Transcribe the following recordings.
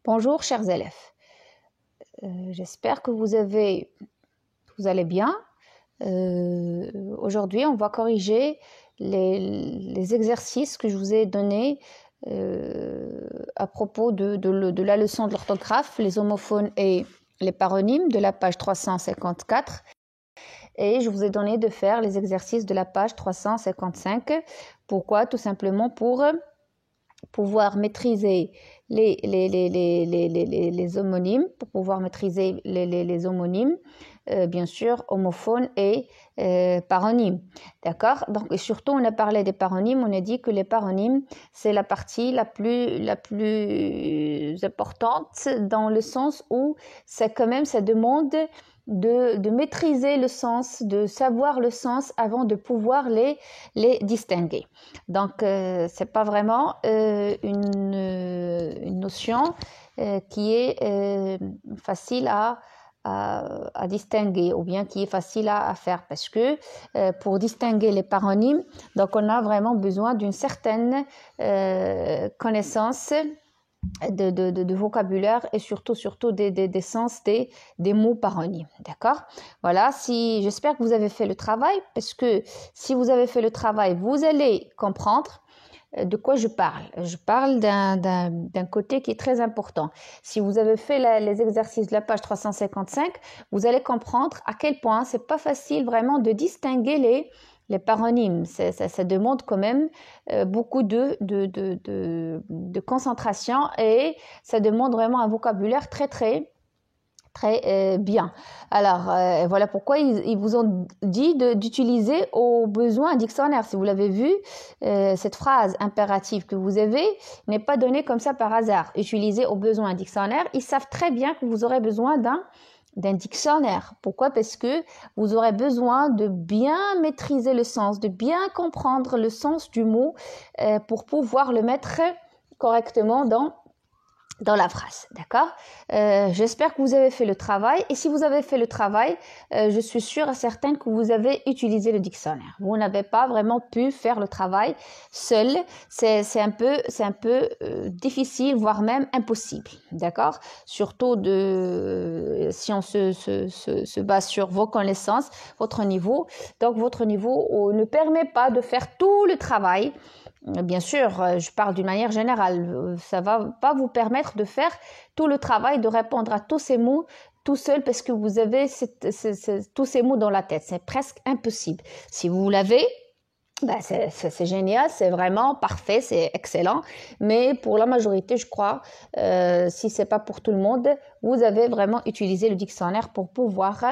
Bonjour chers élèves, j'espère que vous allez bien. Aujourd'hui, on va corriger les exercices que je vous ai donnés à propos de la leçon de l'orthographe, les homophones et les paronymes de la page 354. Et je vous ai donné de faire les exercices de la page 355. Pourquoi? Tout simplement pour pouvoir maîtriser les homonymes, pour pouvoir maîtriser les homonymes, bien sûr, homophones et paronymes. D'accord? Donc, et surtout, on a parlé des paronymes, on a dit que les paronymes, c'est la partie la plus importante dans le sens où ça demande de maîtriser le sens, de savoir le sens avant de pouvoir les distinguer. Donc, c'est pas vraiment une notion qui est facile à distinguer ou bien qui est facile à faire parce que pour distinguer les paronymes, donc on a vraiment besoin d'une certaine connaissance de vocabulaire et surtout des sens des mots paronymes, d'accord? Voilà, j'espère que vous avez fait le travail parce que si vous avez fait le travail, vous allez comprendre de quoi je parle. Je parle d'un côté qui est très important. Si vous avez fait les exercices de la page 355, vous allez comprendre à quel point c'est pas facile vraiment de distinguer les paronymes. Ça demande quand même beaucoup de concentration et ça demande vraiment un vocabulaire très bien. Alors, voilà pourquoi ils vous ont dit d'utiliser au besoin un dictionnaire. Si vous l'avez vu, cette phrase impérative que vous avez n'est pas donnée comme ça par hasard. Utiliser au besoin un dictionnaire, ils savent très bien que vous aurez besoin d'un dictionnaire. Pourquoi? Parce que vous aurez besoin de bien maîtriser le sens, de bien comprendre le sens du mot pour pouvoir le mettre correctement dans la phrase, d'accord? J'espère que vous avez fait le travail et si vous avez fait le travail, je suis sûre et certaine que vous avez utilisé le dictionnaire. Vous n'avez pas vraiment pu faire le travail seul, c'est un peu difficile, voire même impossible, d'accord? Surtout si on se base sur vos connaissances, votre niveau. Donc votre niveau ne permet pas de faire tout le travail. Bien sûr, je parle d'une manière générale, ça ne va pas vous permettre de faire tout le travail, de répondre à tous ces mots tout seul parce que vous avez tous ces mots dans la tête. C'est presque impossible. Si vous l'avez, ben c'est génial, c'est vraiment parfait, c'est excellent. Mais pour la majorité, je crois, si ce n'est pas pour tout le monde, vous avez vraiment utilisé le dictionnaire pour pouvoir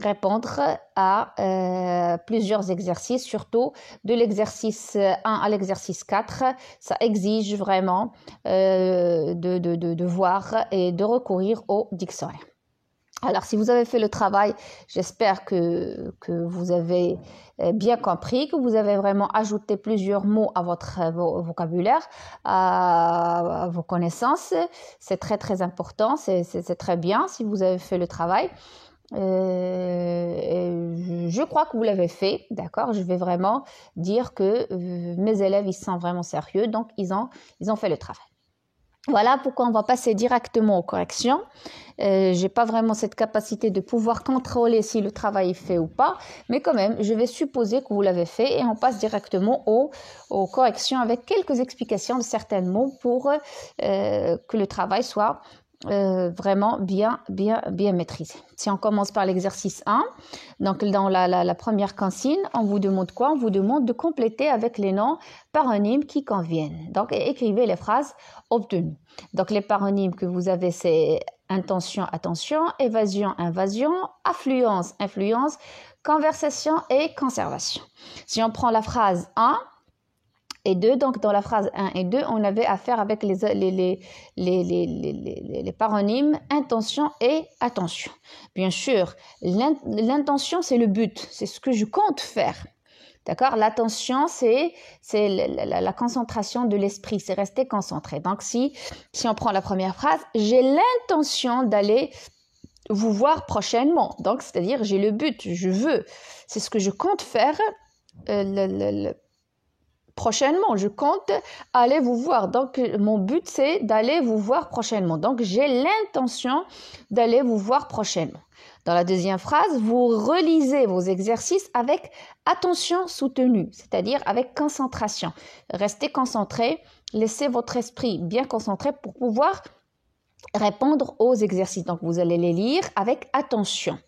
répondre à plusieurs exercices, surtout de l'exercice 1 à l'exercice 4. Ça exige vraiment de voir et de recourir au dictionnaire. Alors, si vous avez fait le travail, j'espère que vous avez bien compris, que vous avez vraiment ajouté plusieurs mots à votre vocabulaire, à vos connaissances. C'est très important, c'est très bien si vous avez fait le travail. Je crois que vous l'avez fait, d'accord? Je vais vraiment dire que mes élèves, ils sont vraiment sérieux, donc ils ont fait le travail. Voilà pourquoi on va passer directement aux corrections. J'ai pas vraiment cette capacité de pouvoir contrôler si le travail est fait ou pas, mais quand même, je vais supposer que vous l'avez fait et on passe directement aux corrections avec quelques explications de certains mots pour que le travail soit vraiment bien maîtrisé. Si on commence par l'exercice 1, donc dans la première consigne, on vous demande quoi? On vous demande de compléter avec les noms paronymes qui conviennent. Donc, écrivez les phrases obtenues. Donc, les paronymes que vous avez, c'est intention, attention, évasion, invasion, affluence, influence, conversation et conservation. Si on prend la phrase 1, et 2, donc dans la phrase 1 et 2, on avait affaire avec les paronymes intention et attention. Bien sûr, l'intention, c'est le but, c'est ce que je compte faire. D'accord? L'attention, c'est la concentration de l'esprit, c'est rester concentré. Donc, si on prend la première phrase, j'ai l'intention d'aller vous voir prochainement. Donc, c'est-à-dire, j'ai le but, je veux. C'est ce que je compte faire prochainement, je compte aller vous voir. Donc, mon but, c'est d'aller vous voir prochainement. Donc, j'ai l'intention d'aller vous voir prochainement. Dans la deuxième phrase, vous relisez vos exercices avec attention soutenue, c'est-à-dire avec concentration. Restez concentré, laissez votre esprit bien concentré pour pouvoir répondre aux exercices. Donc, vous allez les lire avec attention.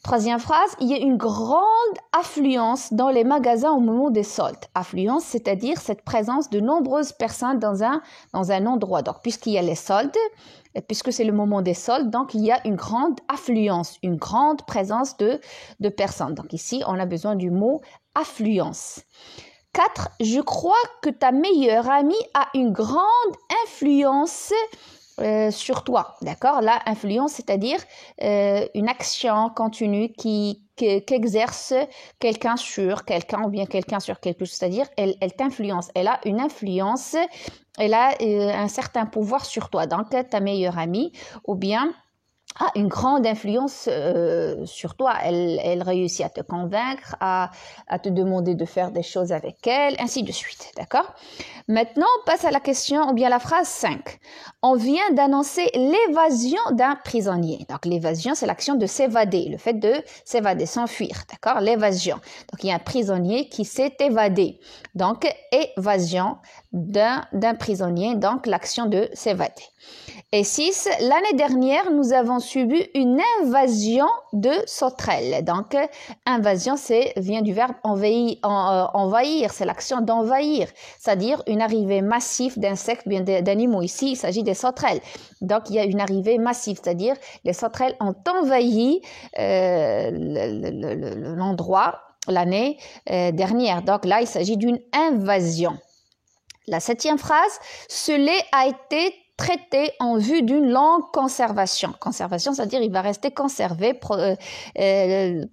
Troisième phrase, il y a une grande affluence dans les magasins au moment des soldes. Affluence, c'est-à-dire cette présence de nombreuses personnes dans un endroit. Donc, puisqu'il y a les soldes, puisque c'est le moment des soldes, donc il y a une grande affluence, une grande présence de personnes. Donc ici, on a besoin du mot affluence. 4. Je crois que ta meilleure amie a une grande influence sur toi, d'accord? Là, influence, c'est-à-dire une action continue qu'exerce quelqu'un sur quelqu'un ou bien quelqu'un sur quelque chose, c'est-à-dire elle t'influence, elle a une influence, elle a un certain pouvoir sur toi, donc ta meilleure amie ou bien a une grande influence sur toi. Elle réussit à te convaincre, à te demander de faire des choses avec elle, ainsi de suite. D'accord? Maintenant, on passe à la question, ou bien la phrase 5. On vient d'annoncer l'évasion d'un prisonnier. Donc, l'évasion, c'est l'action de s'évader, le fait de s'évader, s'enfuir. D'accord? L'évasion. Donc, il y a un prisonnier qui s'est évadé. Donc, évasion d'un prisonnier, donc l'action de s'évader. Et 6, l'année dernière, nous avons subi une invasion de sauterelles. Donc, invasion, vient du verbe envahir, c'est l'action d'envahir, c'est-à-dire une arrivée massive d'insectes, bien d'animaux. Ici, il s'agit des sauterelles. Donc, il y a une arrivée massive, c'est-à-dire les sauterelles ont envahi l'endroit l'année dernière. Donc là, il s'agit d'une invasion. La 7e phrase, ce lait a été traité en vue d'une longue conservation. Conservation, c'est-à-dire il va rester conservé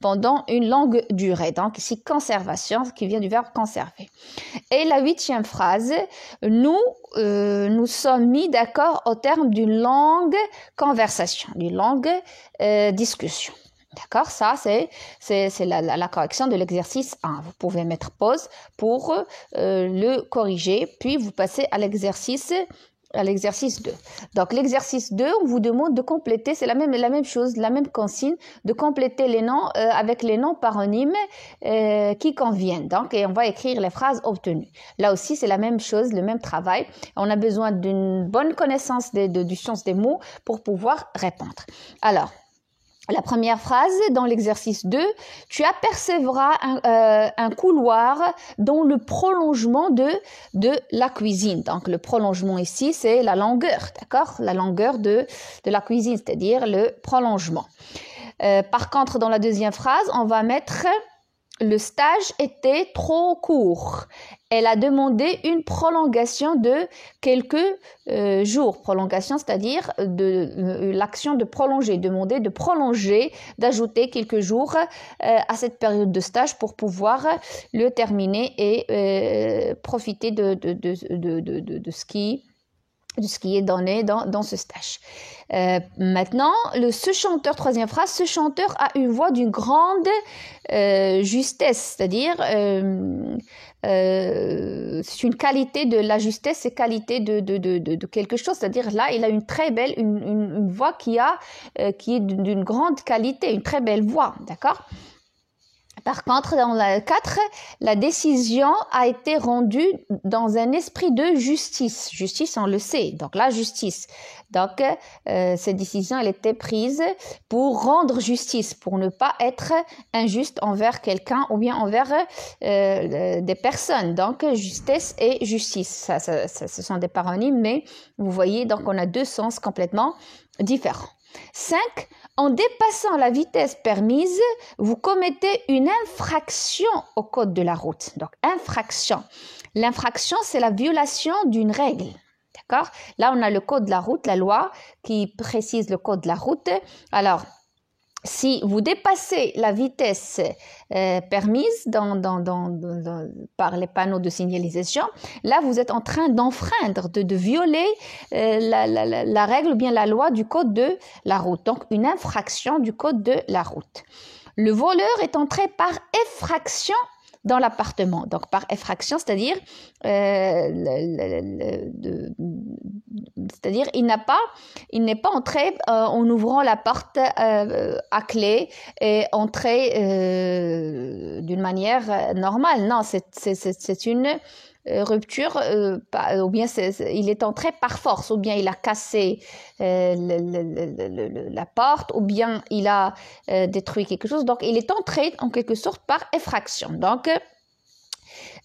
pendant une longue durée. Donc ici, conservation, qui vient du verbe conserver. Et la 8e phrase, nous sommes mis d'accord au terme d'une longue conversation, d'une longue discussion. D'accord, ça c'est la correction de l'exercice 1. Vous pouvez mettre pause pour le corriger, puis vous passez à l'exercice 2. Donc l'exercice 2, on vous demande de compléter, c'est la même chose, la même consigne, de compléter les noms avec les noms paronymes qui conviennent. Donc, et on va écrire les phrases obtenues. Là aussi, c'est la même chose, le même travail. On a besoin d'une bonne connaissance du sens des mots pour pouvoir répondre. Alors, la première phrase dans l'exercice 2, tu apercevras un couloir dans le prolongement de la cuisine. Donc, le prolongement ici, c'est la longueur, d'accord? La longueur de la cuisine, c'est-à-dire le prolongement. Par contre, dans la deuxième phrase, on va mettre le stage était trop court. Elle a demandé une prolongation de quelques jours. Prolongation, c'est-à-dire l'action de prolonger, demander de prolonger, d'ajouter quelques jours à cette période de stage pour pouvoir le terminer et profiter de ce qui est donné dans ce stage. Maintenant, ce chanteur, troisième phrase, ce chanteur a une voix d'une grande justesse, c'est-à-dire c'est une qualité de la justesse, c'est qualité de quelque chose, c'est-à-dire là, il a une très belle, une voix qui est d'une grande qualité, une très belle voix, d'accord? Par contre, dans la 4, la décision a été rendue dans un esprit de justice. Justice, on le sait. Donc, la justice. Donc, cette décision, elle était prise pour rendre justice, pour ne pas être injuste envers quelqu'un ou bien envers des personnes. Donc, justesse et justice. Ce sont des paronymes, mais vous voyez, donc on a deux sens complètement différents. 5. En dépassant la vitesse permise, vous commettez une infraction au code de la route. Donc, infraction. L'infraction, c'est la violation d'une règle. D'accord? Là, on a le code de la route, la loi qui précise le code de la route. Alors, si vous dépassez la vitesse permise par les panneaux de signalisation, là, vous êtes en train d'enfreindre, de violer la règle ou bien la loi du code de la route. Donc, une infraction du code de la route. Le voleur est entré par effraction dans l'appartement. Donc, par effraction, c'est-à-dire il n'est pas entré en ouvrant la porte à clé et entré d'une manière normale. Non, c'est une rupture, ou bien il est entré par force, ou bien il a cassé la porte, ou bien il a détruit quelque chose. Donc, il est entré en quelque sorte par effraction. Donc,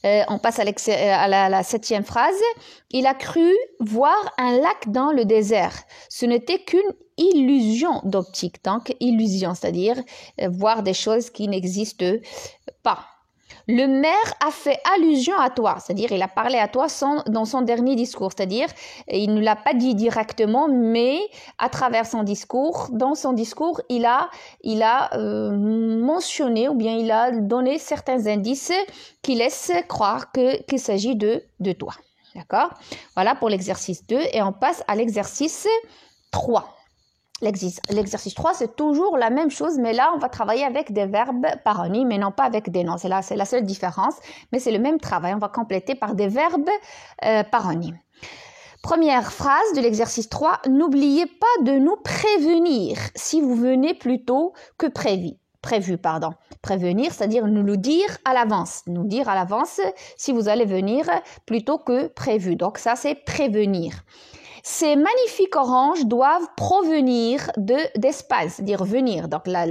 on passe à la 7e phrase. Il a cru voir un lac dans le désert. Ce n'était qu'une illusion d'optique. Donc, illusion, c'est-à-dire voir des choses qui n'existent pas. Le maire a fait allusion à toi, c'est-à-dire il a parlé à toi dans son dernier discours, c'est-à-dire il ne l'a pas dit directement, mais à travers son discours, dans son discours, il a mentionné ou bien il a donné certains indices qui laissent croire qu'il s'agit de toi. D'accord? Voilà pour l'exercice 2 et on passe à l'exercice 3. L'exercice 3, c'est toujours la même chose, mais là, on va travailler avec des verbes paronymes et non pas avec des noms. C'est la seule différence, mais c'est le même travail. On va compléter par des verbes paronymes. Première phrase de l'exercice 3, n'oubliez pas de nous prévenir si vous venez plus tôt que prévu. Prévenir, c'est-à-dire nous le dire à l'avance. Nous dire à l'avance si vous allez venir plus tôt que prévu. Donc ça, c'est prévenir. Ces magnifiques oranges doivent provenir d'Espagne, c'est-à-dire venir. Donc là,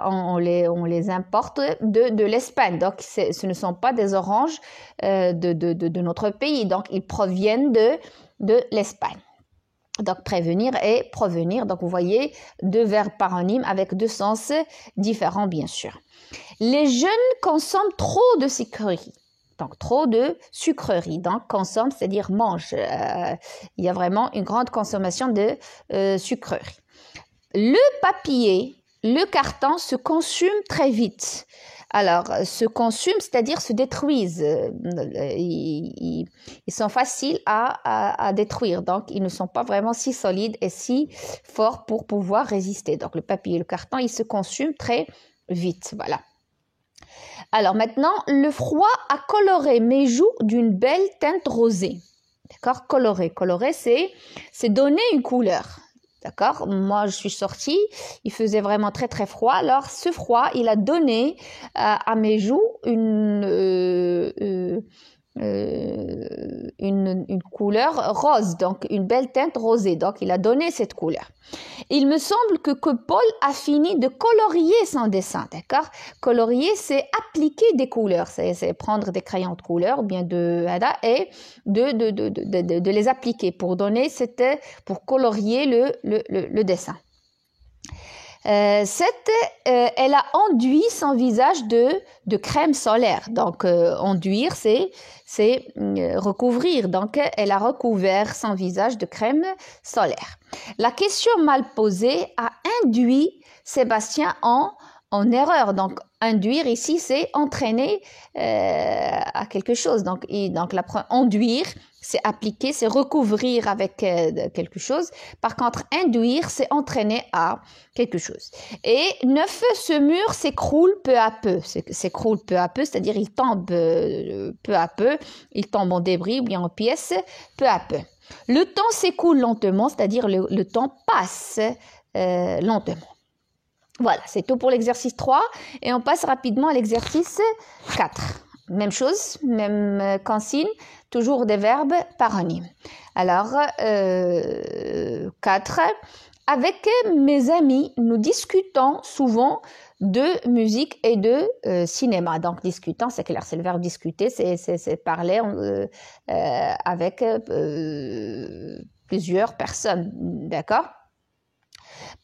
on les importe de l'Espagne. Donc ce ne sont pas des oranges de notre pays. Donc ils proviennent de l'Espagne. Donc prévenir et provenir. Donc vous voyez deux verbes paronymes avec deux sens différents bien sûr. Les jeunes consomment trop de sucreries. Donc, trop de sucreries. Donc, consomme, c'est-à-dire mange. Il y a vraiment une grande consommation de sucreries. Le papier, le carton se consument très vite. Alors, se consument, c'est-à-dire se détruisent. Ils sont faciles à détruire. Donc, ils ne sont pas vraiment si solides et si forts pour pouvoir résister. Donc, le papier et le carton, ils se consument très vite. Voilà. Alors maintenant, le froid a coloré mes joues d'une belle teinte rosée. D'accord? Colorer, c'est donner une couleur. D'accord? Moi, je suis sortie, il faisait vraiment très très froid. Alors, ce froid, il a donné à mes joues une couleur rose, donc une belle teinte rosée. Donc, il a donné cette couleur. Il me semble que Paul a fini de colorier son dessin, d'accord? Colorier, c'est appliquer des couleurs, c'est prendre des crayons de couleur ou bien et de les appliquer pour pour colorier le dessin. Elle a enduit son visage de crème solaire. Donc, enduire, c'est recouvrir. Donc, elle a recouvert son visage de crème solaire. La question mal posée a induit Sébastien en erreur. Donc, induire ici, c'est entraîner à quelque chose. Donc enduire, c'est appliquer, c'est recouvrir avec quelque chose. Par contre, induire, c'est entraîner à quelque chose. Et 9, ce mur s'écroule peu à peu. S'écroule peu à peu, c'est-à-dire il tombe peu à peu. Il tombe en débris ou bien en pièces peu à peu. Le temps s'écoule lentement, c'est-à-dire le temps passe lentement. Voilà, c'est tout pour l'exercice 3 et on passe rapidement à l'exercice 4. Même chose, même consigne, toujours des verbes paronymes. Alors, 4. Avec mes amis, nous discutons souvent de musique et de cinéma. Donc, discutant, c'est clair, c'est le verbe discuter, c'est parler avec plusieurs personnes, d'accord?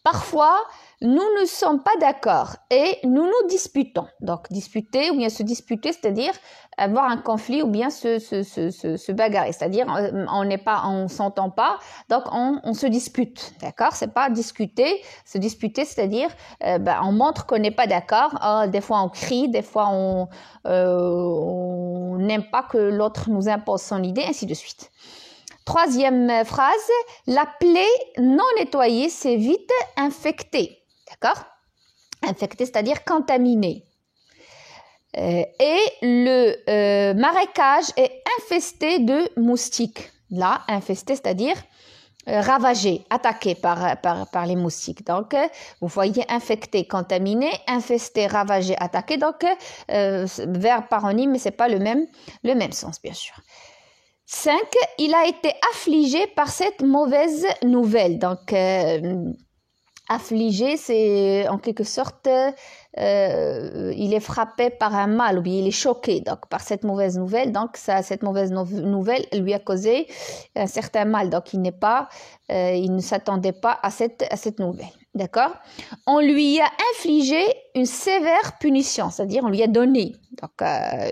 Parfois, nous ne sommes pas d'accord et nous nous disputons. Donc, disputer ou bien se disputer, c'est-à-dire avoir un conflit ou bien se bagarrer. C'est-à-dire, on s'entend pas, donc on se dispute. D'accord? C'est pas discuter. Se disputer, c'est-à-dire, on montre qu'on n'est pas d'accord. Des fois, on crie, des fois, on n'aime pas que l'autre nous impose son idée, ainsi de suite. Troisième phrase, la plaie non nettoyée s'est vite infectée. D'accord? Infectée, c'est-à-dire contaminée. Et le marécage est infesté de moustiques. Là, infesté, c'est-à-dire ravagé, attaqué par les moustiques. Donc, vous voyez infecté, contaminé, infesté, ravagé, attaqué. Donc, verbe paronyme, mais c'est pas le même sens, bien sûr. 5. Il a été affligé par cette mauvaise nouvelle. Donc, affligé, c'est en quelque sorte, il est frappé par un mal ou bien il est choqué donc, par cette mauvaise nouvelle. Donc, cette mauvaise nouvelle lui a causé un certain mal. Donc, il ne s'attendait pas à cette nouvelle. D'accord? On lui a infligé une sévère punition, c'est-à-dire on lui a donné donc,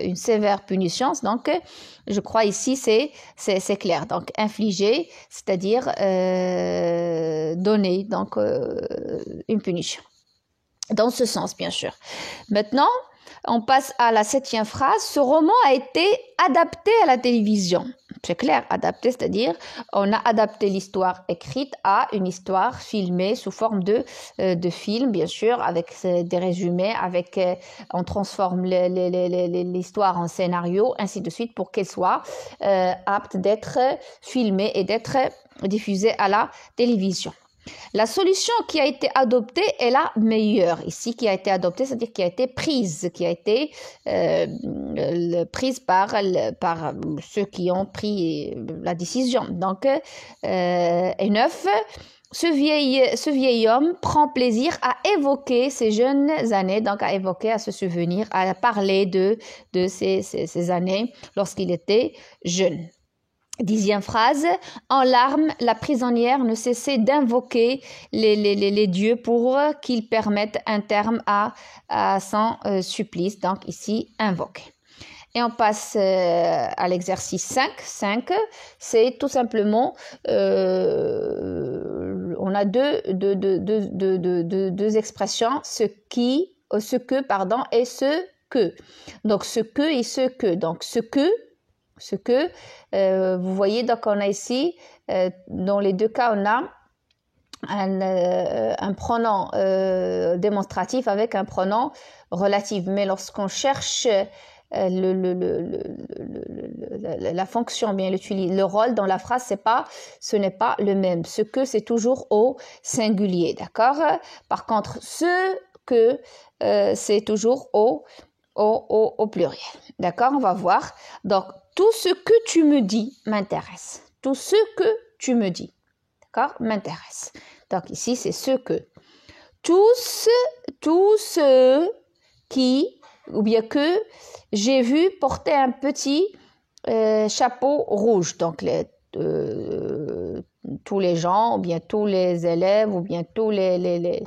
une sévère punition. Donc, je crois ici, c'est clair. Donc, infliger, c'est-à-dire donner donc, une punition. Dans ce sens, bien sûr. Maintenant, on passe à la 7e phrase. Ce roman a été adapté à la télévision. C'est clair, adapté, c'est-à-dire on a adapté l'histoire écrite à une histoire filmée sous forme de film, bien sûr, avec des résumés, on transforme l'histoire en scénario, ainsi de suite, pour qu'elle soit apte d'être filmée et d'être diffusée à la télévision. La solution qui a été adoptée est la meilleure. Ici, qui a été adoptée, c'est-à-dire qui a été prise, qui a été prise par ceux qui ont pris la décision. Donc, et 9, ce vieil homme prend plaisir à évoquer ses jeunes années, donc à évoquer, à se souvenir, à parler de ces années lorsqu'il était jeune. 10e phrase, en larmes, la prisonnière ne cessait d'invoquer les dieux pour qu'ils permettent un terme à son supplice. Donc ici, invoquer. Et on passe à l'exercice 5. 5, c'est tout simplement, on a deux expressions, ce que, et ce que. Donc ce que et ce que. Donc ce que, vous voyez, donc on a ici, dans les deux cas, on a un pronom démonstratif avec un pronom relatif. Mais lorsqu'on cherche la fonction, bien le rôle dans la phrase, ce n'est pas le même. Ce que, c'est toujours au singulier, d'accord? Par contre, ce que, c'est toujours au pluriel. D'accord? On va voir. Donc, tout ce que tu me dis m'intéresse. Tout ce que tu me dis, d'accord, m'intéresse. Donc, ici, c'est ce que. Tout ce qui, ou bien que, j'ai vu porter un petit chapeau rouge. Donc, tous les gens, ou bien tous les élèves, ou bien tous les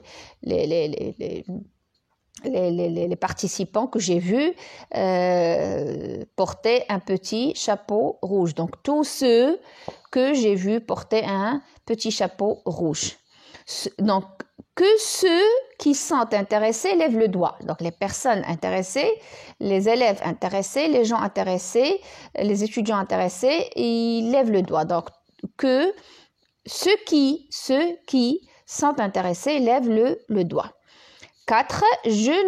participants que j'ai vus portaient un petit chapeau rouge. Donc, tous ceux que j'ai vus portaient un petit chapeau rouge. Donc, que ceux qui sont intéressés lèvent le doigt. Donc, les personnes intéressées, les élèves intéressés, les gens intéressés, les étudiants intéressés, ils lèvent le doigt. Donc, que ceux qui sont intéressés lèvent le doigt. 4. Je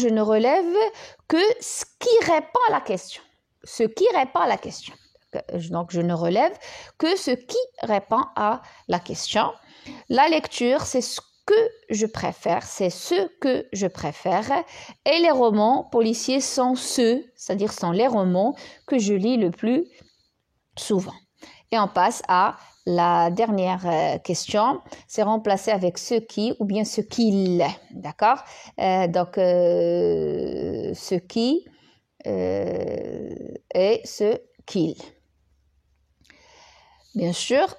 ne relève que ce qui répond à la question. Ce qui répond à la question. Donc, je ne relève que ce qui répond à la question. La lecture, c'est ce que je préfère, c'est ce que je préfère. Et les romans policiers sont c'est-à-dire sont les romans que je lis le plus souvent. Et on passe à la dernière question, c'est remplacé avec ce qui ou bien ce qu'il, d'accord? Donc, ce qui et ce qu'il. Bien sûr,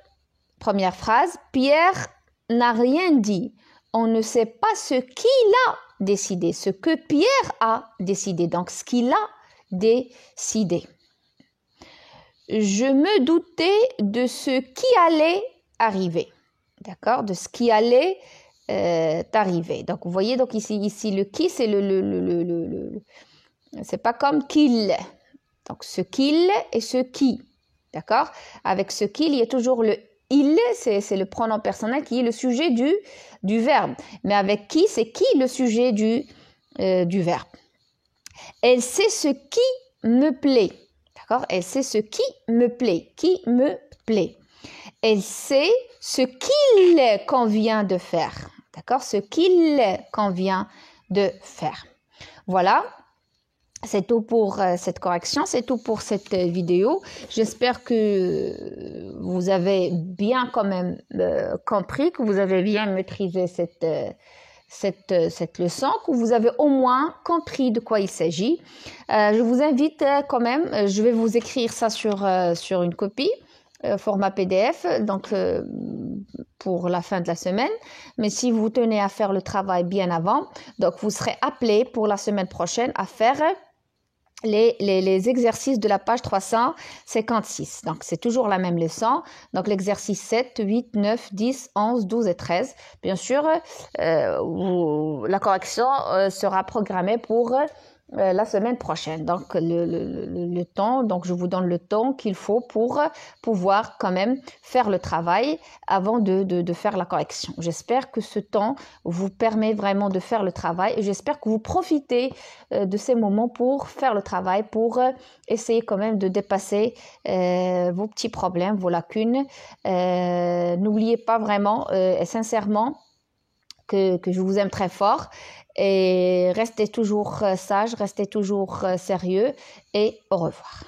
première phrase, Pierre n'a rien dit. On ne sait pas ce qu'il a décidé, ce que Pierre a décidé, donc ce qu'il a décidé. Je me doutais de ce qui allait arriver, d'accord, de ce qui allait arriver. Donc, vous voyez, donc ici le qui, c'est c'est pas comme qu'il. Donc, ce qu'il et ce qui, d'accord. Avec ce qu'il, il y a toujours le il est, c'est le pronom personnel qui est le sujet du verbe. Mais avec qui, c'est qui le sujet du verbe. Elle sait ce qui me plaît. D'accord? Elle sait ce qui me plaît. Qui me plaît. Elle sait ce qu'il convient de faire. D'accord? Ce qu'il convient de faire. Voilà. C'est tout pour cette correction, c'est tout pour cette vidéo. J'espère que vous avez bien quand même compris, que vous avez bien maîtrisé cette leçon, que vous avez au moins compris de quoi il s'agit. Je vous invite quand même, je vais vous écrire ça sur une copie, format PDF, donc pour la fin de la semaine. Mais si vous tenez à faire le travail bien avant, donc vous serez appelé pour la semaine prochaine à faire les exercices de la page 356. Donc, c'est toujours la même leçon. Donc, l'exercice 7, 8, 9, 10, 11, 12 et 13. Bien sûr, la correction sera programmée pour la semaine prochaine. Donc, le temps, donc je vous donne le temps qu'il faut pour pouvoir quand même faire le travail avant de faire la correction. J'espère que ce temps vous permet vraiment de faire le travail et j'espère que vous profitez de ces moments pour faire le travail, pour essayer quand même de dépasser vos petits problèmes, vos lacunes. N'oubliez pas vraiment et sincèrement que je vous aime très fort et restez toujours sage, restez toujours sérieux et au revoir.